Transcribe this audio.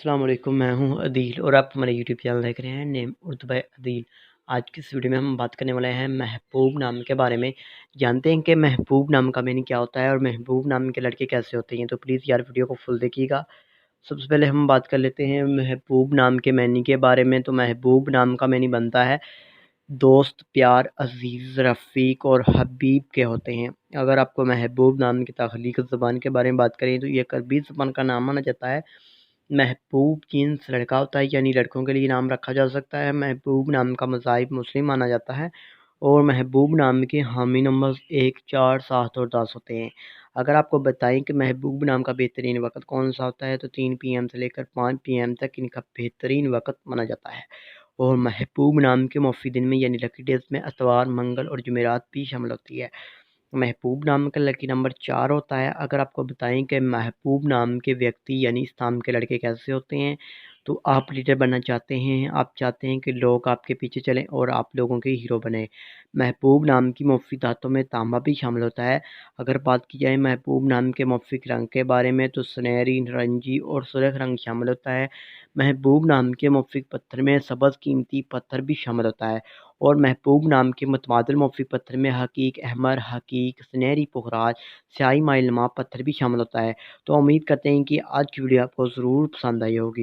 अस्सलाम वालेकुम, मैं हूं अदील और आप हमारे यूट्यूब चैनल देख रहे हैं नेम उर्दू बाय अदील। आज की इस वीडियो में हम बात करने वाले हैं महबूब नाम के बारे में। जानते हैं कि महबूब नाम का मीनिंग क्या होता है और महबूब नाम के लड़के कैसे होते हैं, तो प्लीज़ यार वीडियो को फुल देखिएगा। सबसे पहले हम बात कर लेते हैं महबूब नाम के मीनिंग के बारे में। तो महबूब नाम का मीनिंग बनता है दोस्त, प्यार, अजीज़, रफ़ीक और हबीब के होते हैं। अगर आपको महबूब नाम की तख्लीक ज़बान के बारे में बात करें तो ये एक अरबी ज़बान का नाम माना जाता है। महबूब जिन्स लड़का होता है, यानी लड़कों के लिए नाम रखा जा सकता है। महबूब नाम का मज़ाहिब मुस्लिम माना जाता है और महबूब नाम के हामी नंबर 1, 4, 7 और 10 होते हैं। अगर आपको बताएं कि महबूब नाम का बेहतरीन वक्त कौन सा होता है तो 3 PM से लेकर 5 PM तक इनका बेहतरीन वक्त माना जाता है। और महबूब नाम के मुफ़्ती दिन में यानी लकी डेज़ में इतवार, मंगल और जुमेरात भी शामिल होती है। महबूब नाम का लकी नंबर 4 होता है। अगर आपको बताएं कि महबूब नाम के व्यक्ति यानी इस नाम के लड़के कैसे होते हैं, तो आप लीडर बनना चाहते हैं, आप चाहते हैं कि लोग आपके पीछे चलें और आप लोगों के हीरो बने। महबूब नाम की मुफ़्फ़ी में तांबा भी शामिल होता है। अगर बात की जाए महबूब नाम के मुफ़्फ़ी रंग के बारे में तो सुनहरी, नारंगी और सुर्ख रंग शामिल होता है। महबूब नाम के मुफ़्फ़ी पत्थर में सब्ज़ कीमती पत्थर भी शामिल होता है। और महबूब नाम के मुतबादिल मुफ़्फ़ी पत्थर में हकीक, अहमर, हकीक, सुनहरी पुखराज, स्याही माइलमा पत्थर भी शामिल होता है। तो उम्मीद करते हैं कि आज की वीडियो आपको ज़रूर पसंद आई होगी।